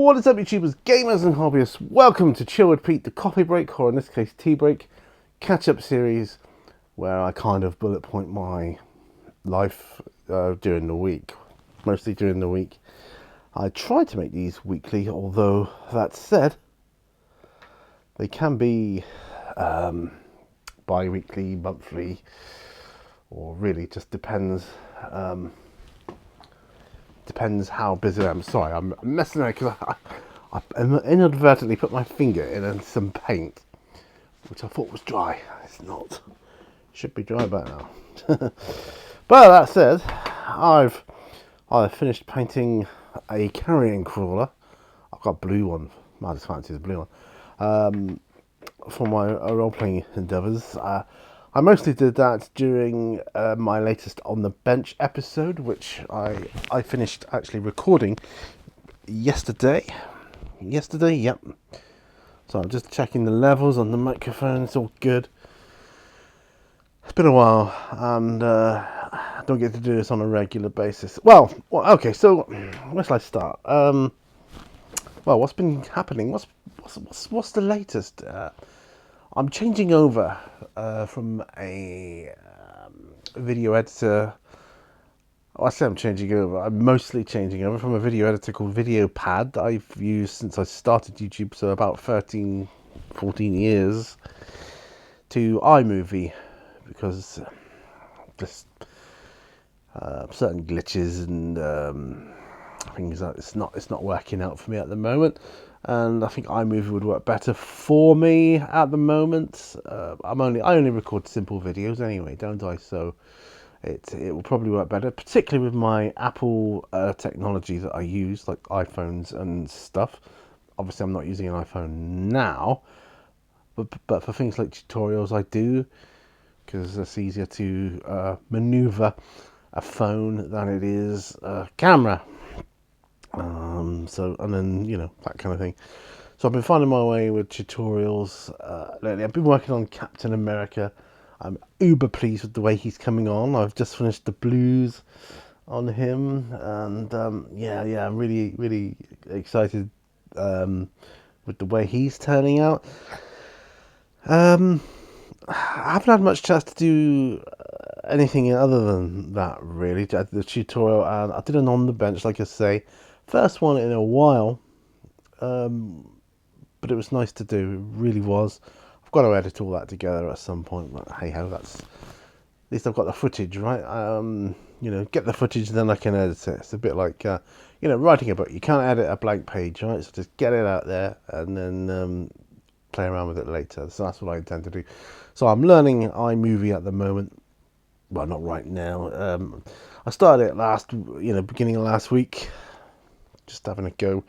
What is up, YouTubers, gamers and hobbyists? Welcome to Chill with Pete, the coffee break, or in this case tea break, catch-up series where I kind of bullet point my life during the week, mostly during the week. I try to make these weekly, although that said, they can be bi-weekly, monthly, or really just depends. Depends how busy I am. Sorry, I'm messing around because I inadvertently put my finger in some paint, which I thought was dry. It's not. It should be dry by now. But that said, I've finished painting a carrion crawler. I've got a blue one. I just fancy the blue one. For my role-playing endeavours. I mostly did that during my latest On the Bench episode, which I finished actually recording yesterday. Yesterday, yep. So I'm just checking the levels on the microphone. It's all good. It's been a while, and I don't get to do this on a regular basis. Well, okay. So where shall I start? Well, what's been happening? What's the latest? I'm changing over from a video editor. I say I'm changing over. I'm mostly changing over from a video editor called VideoPad that I've used since I started YouTube, so about 13, 14 years, to iMovie, because just certain glitches and things like it's not working out for me at the moment. And I think iMovie would work better for me at the moment. I only record simple videos anyway, don't I? So it will probably work better, particularly with my Apple technology that I use, like iPhones and stuff. Obviously, I'm not using an iPhone now, but for things like tutorials, I do, because it's easier to maneuver a phone than it is a camera. And then, that kind of thing. So I've been finding my way with tutorials lately. I've been working on Captain America. I'm uber pleased with the way he's coming on. I've just finished the blues on him, and I'm really, really excited with the way he's turning out. I haven't had much chance to do anything other than that, really. I did the tutorial, and I did an On the Bench, like I say. First one in a while, but it was nice to do. It really was. I've got to edit all that together at some point, but hey ho, that's, at least I've got the footage, right? Get the footage, then I can edit it. It's a bit like writing a book. You can't edit a blank page, right? So just get it out there and then play around with it later. So that's what I intend to do. So I'm learning iMovie at the moment. Well, not right now. I started it beginning of last week. Just having a go.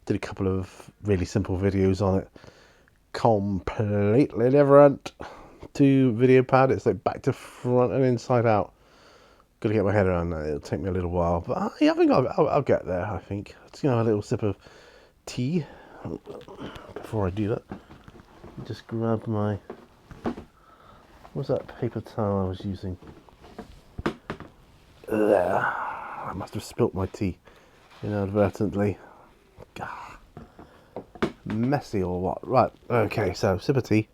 Did a couple of really simple videos on it. Completely different to VideoPad. It's like back to front and inside out. Got to get my head around that. It'll take me a little while, but I think I'll get there. I think. Just a little sip of tea before I do that. Just grab my. What's that paper towel I was using? There. I must have spilt my tea inadvertently. Messy or what? Right, okay, so sip of tea.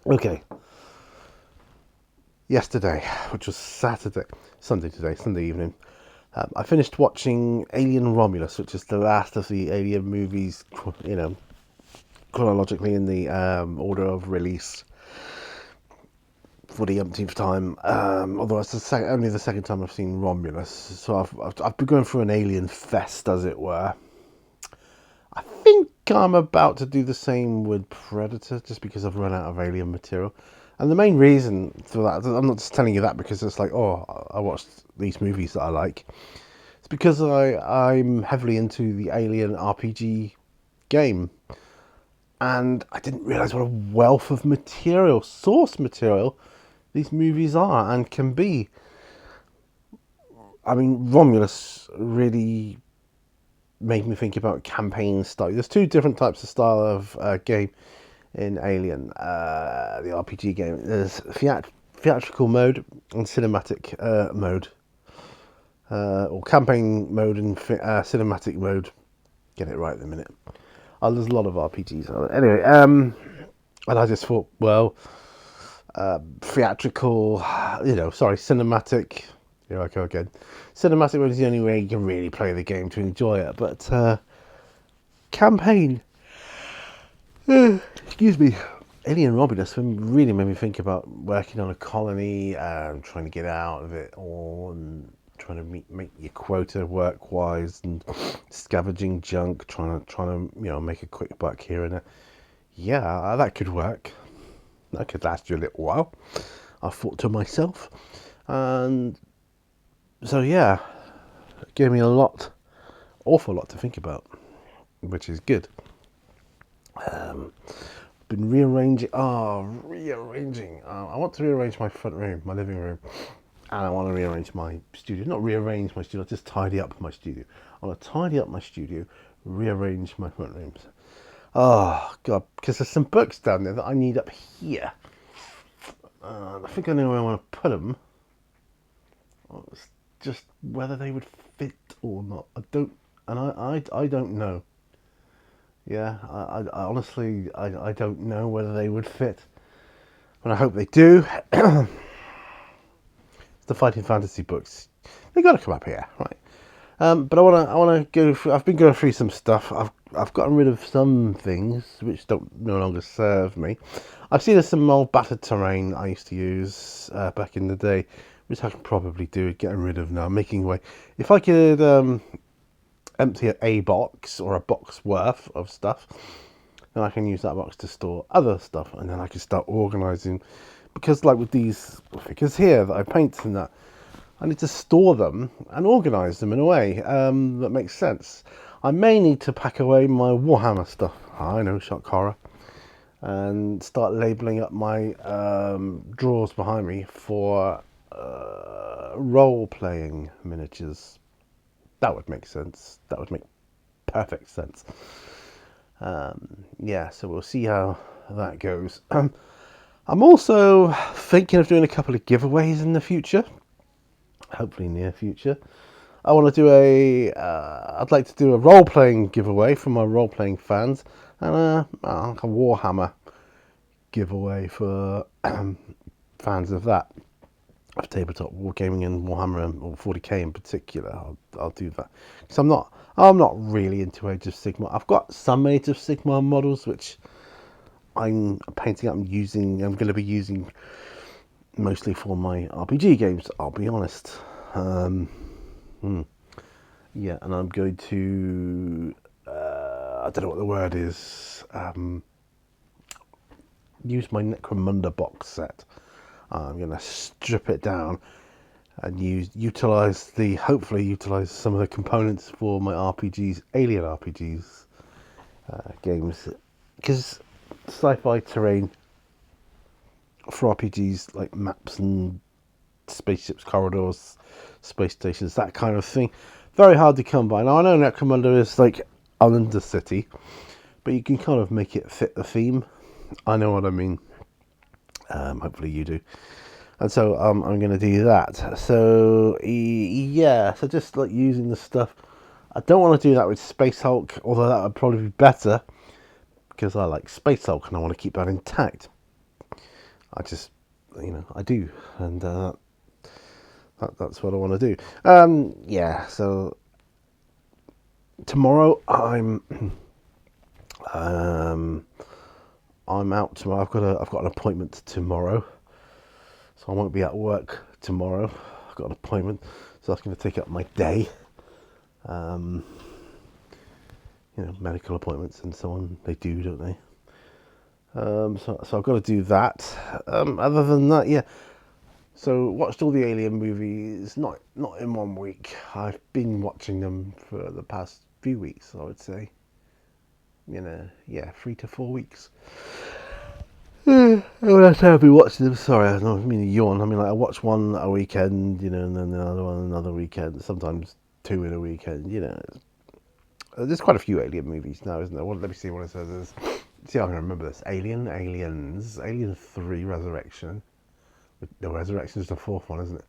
Okay. Yesterday, which was Sunday evening, I finished watching Alien Romulus, which is the last of the Alien movies, chronologically in the order of release for the umpteenth time. Although it's only the second time I've seen Romulus, so I've been going through an alien fest, as it were. I think I'm about to do the same with Predator, just because I've run out of alien material. And the main reason for that, I'm not just telling you that because it's like, I watched these movies that I like. It's because I'm heavily into the Alien RPG game. And I didn't realise what a wealth of material, source material, these movies are and can be. I mean, Romulus really made me think about campaign style. There's two different types of style of game in Alien, the RPG game. There's theatrical mode and cinematic mode. or campaign mode and cinematic mode. Get it right in a minute. There's a lot of RPGs. Anyway, and I just thought, well, theatrical, cinematic. Here I go again. Cinematic mode is the only way you can really play the game to enjoy it. But campaign, excuse me, Alien Romulus really made me think about working on a colony, trying to get out of it all, and trying to make your quota work-wise, and scavenging junk, trying to make a quick buck here and there. Yeah, that could work. That could last you a little while, I thought to myself. And so yeah, it gave me awful lot to think about, which is good. Been rearranging. Rearranging. I want to rearrange my front room, my living room, and I want to rearrange my studio. Not rearrange my studio, just tidy up my studio. I want to tidy up my studio, rearrange my front rooms. Oh God, because there's some books down there that I need up here. I think I know where I want to put them. It's just whether they would fit or not. I don't know. Yeah, I honestly, I don't know whether they would fit. But I hope they do. It's the Fighting Fantasy books. They got to come up here, right? But I wanna go through. I've been going through some stuff. I've gotten rid of some things which don't no longer serve me. I've seen there's some old battered terrain I used to use back in the day, which I can probably do getting rid of now, making way. If I could empty a box or a box worth of stuff, then I can use that box to store other stuff, and then I can start organising. Because like with these figures here that I painted and that, I need to store them and organise them in a way that makes sense. I may need to pack away my Warhammer stuff. I know, shock horror. And start labelling up my drawers behind me for role-playing miniatures. That would make sense. That would make perfect sense. Yeah, so we'll see how that goes. I'm also thinking of doing a couple of giveaways in the future. Hopefully near future. I want to do I'd like to do a role-playing giveaway for my role-playing fans, and a Warhammer giveaway for fans of that, of tabletop wargaming and Warhammer or 40k in particular. I'll do that because I'm not really into Age of Sigmar. I've got some Age of Sigmar models which I'm painting up and using. I'm going to be using mostly for my RPG games, I'll be honest. Yeah, and I'm going to I don't know what the word is, use my Necromunda box set. I'm going to strip it down and hopefully utilize some of the components for my RPGs, Alien RPGs games, because sci-fi terrain for RPGs, like maps and spaceships, corridors, space stations, that kind of thing, very hard to come by. Now I know Necromunda is like an undercity, but you can kind of make it fit the theme. I know what I mean. Hopefully you do. And so I'm going to do that. So yeah, so just like using the stuff. I don't want to do that with Space Hulk, although that would probably be better because I like Space Hulk and I want to keep that intact. I just, I do, and that's what I want to do. Yeah, so tomorrow I'm out tomorrow. I've got an appointment tomorrow, so I won't be at work tomorrow. I've got an appointment, so that's going to take up my day. Medical appointments and so on. They do, don't they? So I've got to do that. Other than that, yeah. So watched all the Alien movies, not in 1 week. I've been watching them for the past few weeks, I would say. 3 to 4 weeks. When I say I've been watching them, sorry, I don't mean to yawn. I mean, like, I watch one a weekend, and then another one another weekend. Sometimes 2 in a weekend. There's quite a few Alien movies now, isn't there? Let me see what it says. See, I can remember this. Aliens, Alien 3, Resurrection. No, Resurrection is the 4th one, isn't it?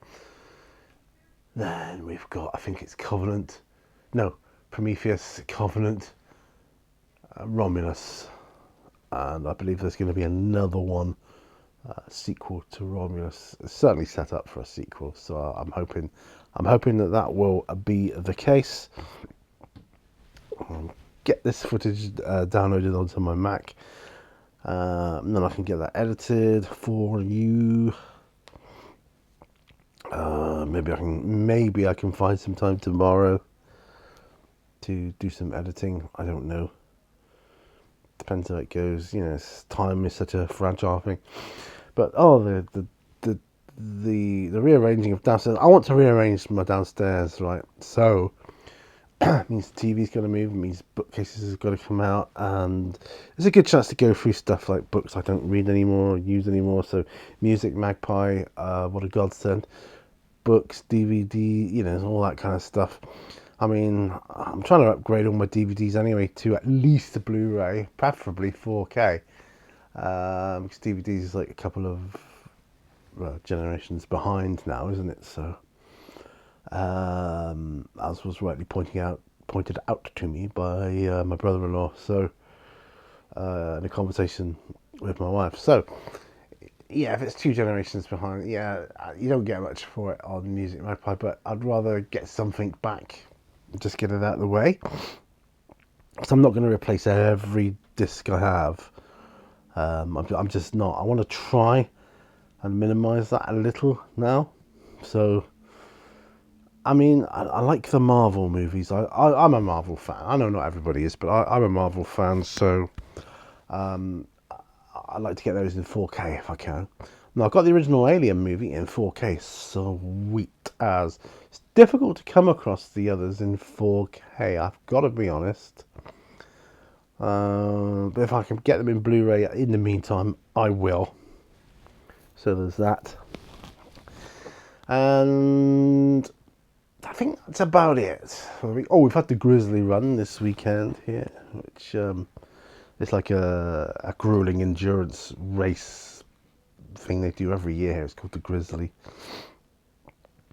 Then we've got, I think it's Covenant. No, Prometheus, Covenant, Romulus. And I believe there's going to be another one, sequel to Romulus. It's certainly set up for a sequel, so I'm hoping that will be the case. Get this footage downloaded onto my Mac, and then I can get that edited for you. Maybe I can find some time tomorrow to do some editing. I don't know. Depends how it goes. You know, time is such a fragile thing. But the rearranging of downstairs. I want to rearrange my downstairs, right? So it means the TV's got to move. It means bookcases have got to come out, and there's a good chance to go through stuff like books I don't read anymore or use anymore. So music, Magpie, what a godsend. Books, DVD, you know, all that kind of stuff. I mean, I'm trying to upgrade all my DVDs anyway to at least a Blu-ray, preferably 4K. Because DVDs is like a couple of generations behind now, isn't it? So, as was rightly pointed out to me by my brother-in-law. So, in a conversation with my wife. So, yeah, if it's 2 generations behind, yeah, you don't get much for it on Music Magpie, but I'd rather get something back, just get it out of the way. So I'm not going to replace every disc I have. I'm just not. I want to try and minimize that a little now. So, I mean, I like the Marvel movies. I'm a Marvel fan. I know not everybody is, but I'm a Marvel fan, so I like to get those in 4K if I can. Now, I've got the original Alien movie in 4K, sweet as. It's difficult to come across the others in 4K, I've got to be honest. But if I can get them in Blu-ray in the meantime, I will. So there's that. And I think that's about it. Oh, we've had the Grizzly Run this weekend here, which it's like a grueling endurance race thing they do every year. It's called the Grizzly.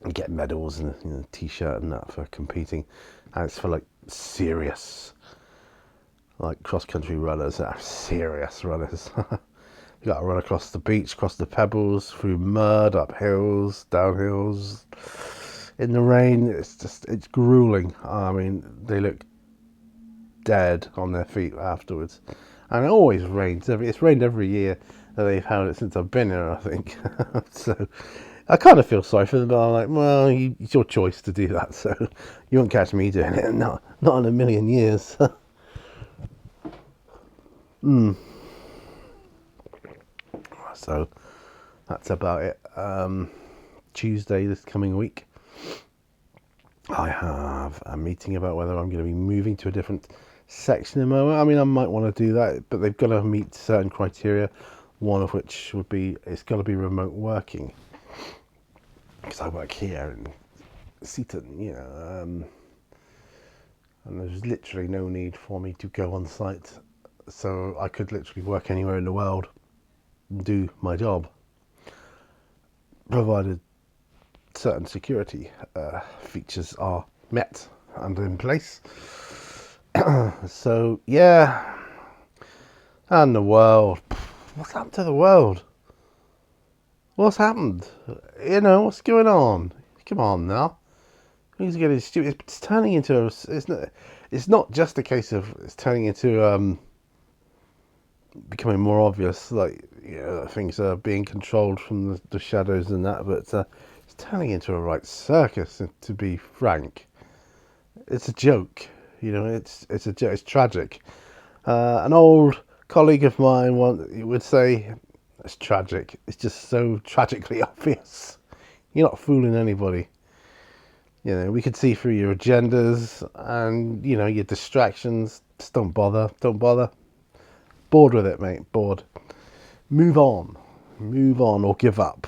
You get medals and a t-shirt and that for competing, and it's for like serious, like cross-country runners that are serious runners. You got to run across the beach, across the pebbles, through mud, up hills, down hills, in the rain. It's grueling. I mean, they look dead on their feet afterwards, and it always rains. It's rained every year that they've had it since I've been here, I think. So I kind of feel sorry for them, but I'm like, well, it's your choice to do that, so you won't catch me doing it. Not in a million years. So that's about it. Tuesday this coming week, I have a meeting about whether I'm going to be moving to a different section in my. I mean, I might want to do that, but they've got to meet certain criteria. One of which would be it's got to be remote working, because I work here in Seaton, you know, and there's literally no need for me to go on site, so I could literally work anywhere in the world and do my job, provided certain security features are met and in place. So yeah, and the world. What's happened to the world? What's happened? You know, what's going on? Come on now. Things are getting stupid. It's turning into a. It's not just a case of it's turning into becoming more obvious. Like, you know, things are being controlled from the shadows and that, but it's turning into a right circus. To be frank, it's a joke. You know, it's a joke. It's tragic. An old colleague of mine would say, "It's tragic. It's just so tragically obvious. You're not fooling anybody. You know, we could see through your agendas and, you know, your distractions. Just don't bother. Don't bother. Bored with it, mate. Bored. Move on. Move on or give up.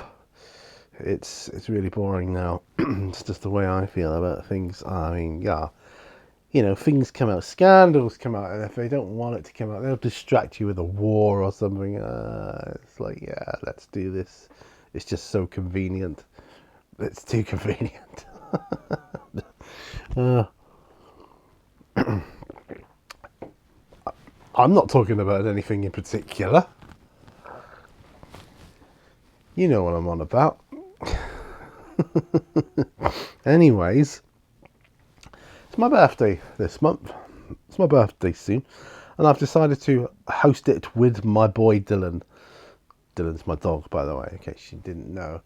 It's really boring now. It's just the way I feel about things. I mean, yeah. You know, things come out, scandals come out, and if they don't want it to come out, they'll distract you with a war or something. It's like, yeah, let's do this. It's just so convenient. It's too convenient. Uh, I'm not talking about anything in particular. You know what I'm on about. Anyways, it's my birthday this month. It's my birthday soon. And I've decided to host it with my boy Dylan. Dylan's my dog, by the way, in case you didn't know.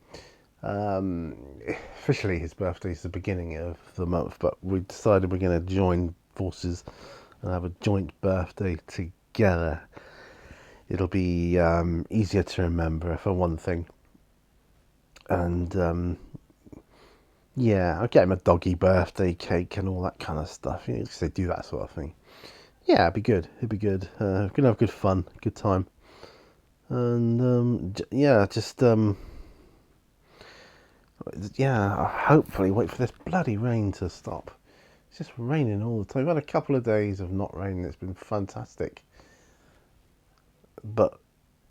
Um, Officially, his birthday is the beginning of the month, but we decided we're going to join forces and have a joint birthday together. It'll be easier to remember, for one thing. And yeah, I'll get him a doggy birthday cake and all that kind of stuff. You know, 'cause they do that sort of thing. Yeah, it'd be good. It'd be good. We're gonna have good fun, good time, and yeah, just yeah. Hopefully, wait for this bloody rain to stop. It's just raining all the time. We've had a couple of days of not raining. It's been fantastic, but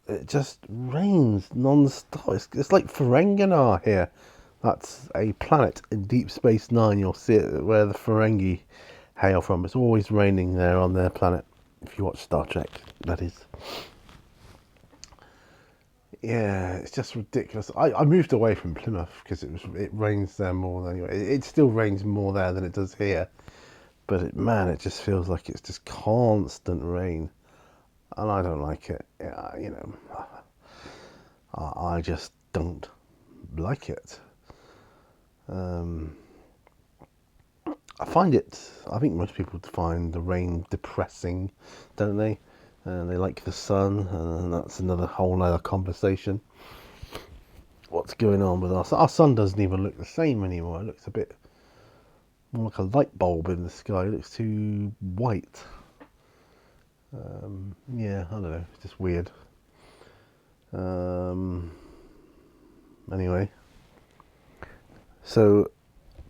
it just rains non-stop. It's like Ferenginar here. That's a planet in Deep Space Nine. You'll see it where the Ferengi hail from. It's always raining there on their planet. If you watch Star Trek, that is. Yeah, it's just ridiculous. I moved away from Plymouth because it rains there more than anyway. It still rains more there than it does here, but man, it just feels like it's just constant rain, and I don't like it. Yeah, you know, I just don't like it. Um, I find it. I think most people find the rain depressing, don't they? And they like the sun, and that's another whole other conversation. What's going on with our sun? Doesn't even look the same anymore. It looks a bit more like a light bulb in the sky. It looks too white. Yeah, I don't know. It's just weird. Anyway, so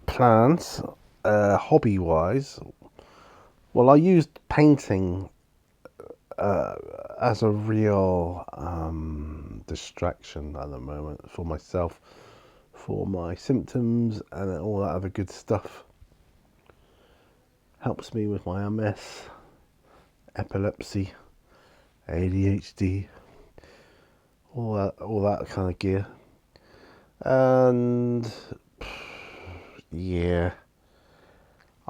plans, hobby-wise. Well, I used painting as a real distraction at the moment for myself, for my symptoms and all that other good stuff. Helps me with my MS, epilepsy, ADHD, all that kind of gear. And yeah,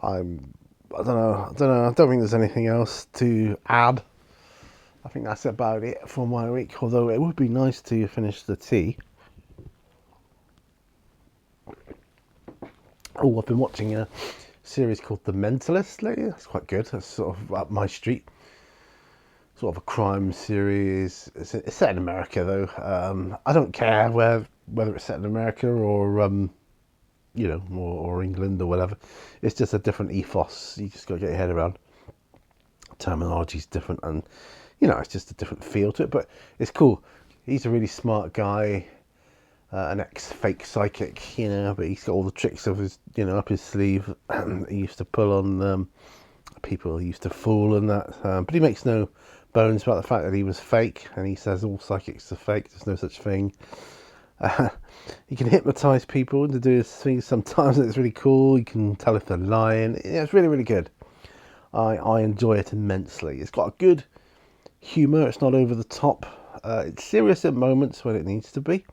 I don't know. I don't think there's anything else to add. I think that's about it for my week. Although it would be nice to finish the tea. Oh, I've been watching a series called The Mentalist lately. That's quite good. That's sort of up my street. Sort of a crime series. It's set in America though. I don't care whether it's set in America or you know, or England or whatever. It's just a different ethos. You just got to get your head around. Terminology's different, and you know, it's just a different feel to it. But it's cool. He's a really smart guy, an ex-fake psychic, you know. But he's got all the tricks of his, you know, up his sleeve. He used to pull on people. He used to fool and that. But he makes no bones about the fact that he was fake, and he says all psychics are fake. There's no such thing. He can hypnotize people to do his things sometimes, and it's really cool. You can tell if they're lying. Yeah, it's really, really good. I enjoy it immensely. It's got a good humour. It's not over the top. It's serious at moments when it needs to be.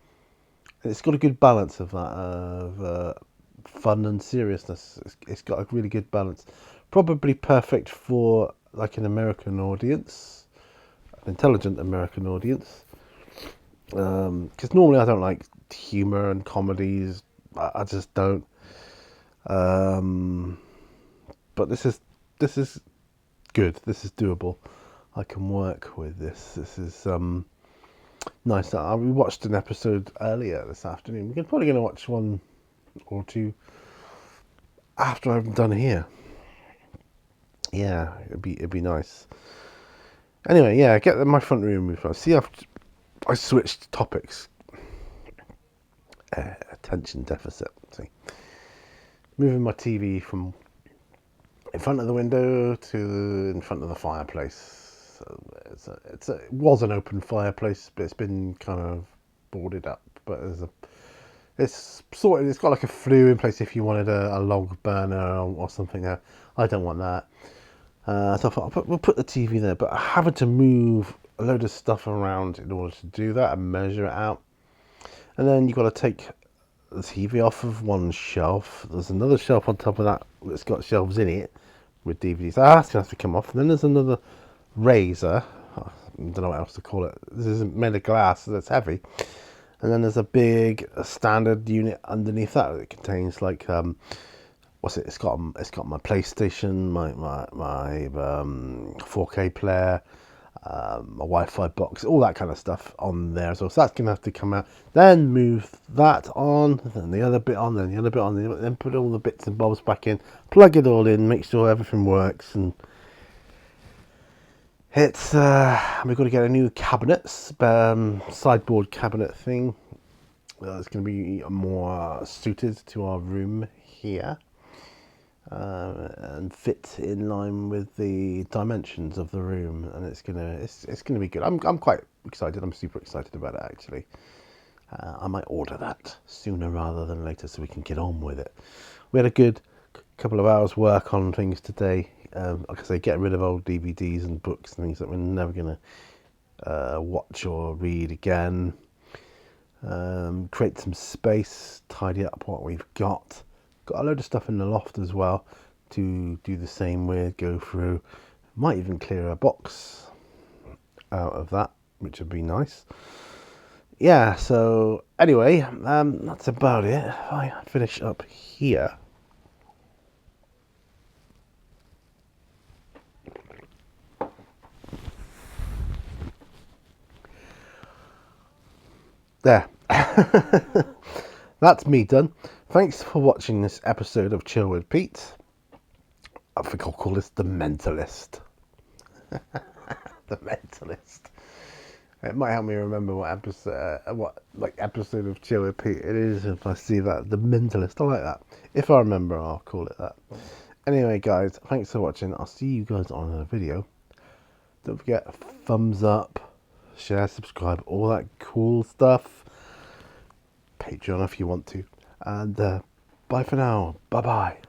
And it's got a good balance of that, of fun and seriousness. It's got a really good balance. Probably perfect for like an American audience, an intelligent American audience. Because normally I don't like humour and comedies. I just don't. But this is good. This is doable. I can work with this. This is nice. We watched an episode earlier this afternoon. We're probably going to watch one or two after I'm done here. Yeah, it'd be nice. Anyway, yeah, get my front room. See, I switched topics. Attention deficit. See, moving my TV from in front of the window to in front of the fireplace. So it was an open fireplace, but it's been kind of boarded up. But It's sorted. It's got like a flue in place if you wanted a log burner or something. I don't want that. So I thought we'll put the TV there, but having to move a load of stuff around in order to do that and measure it out. And then you've got to take the TV off of one shelf. There's another shelf on top of that that's got shelves in it with DVDs. That's going to have to come off. And then there's another razor. I don't know what else to call it. This isn't made of glass, so it's heavy. And then there's a big standard unit underneath that that contains like what's it? It's got my PlayStation, my 4K player, my Wi-Fi box, all that kind of stuff on there as well. So that's gonna have to come out. Then move that on, then the other bit on, then the other bit on, then put all the bits and bobs back in, plug it all in, make sure everything works, and it's we've got to get a new cabinet, sideboard cabinet thing. It's going to be more suited to our room here. And fit in line with the dimensions of the room, and it's gonna be good. I'm quite excited. I'm super excited about it actually. I might order that sooner rather than later so we can get on with it. We had a good couple of hours work on things today. Like I say, getting rid of old DVDs and books and things that we're never gonna watch or read again. Create some space, tidy up what we've got. Got a load of stuff in the loft as well to do the same with, go through. Might even clear a box out of that, which would be nice. Yeah, so anyway, that's about it. If I finish up here. There. That's me done. Thanks for watching this episode of Chill with Pete. I think I'll call this The Mentalist. The Mentalist. It might help me remember what episode of Chill with Pete it is if I see that. The Mentalist. I like that. If I remember, I'll call it that. Anyway, guys, thanks for watching. I'll see you guys on a video. Don't forget, thumbs up, share, subscribe, all that cool stuff. Patreon if you want to. And bye for now. Bye-bye.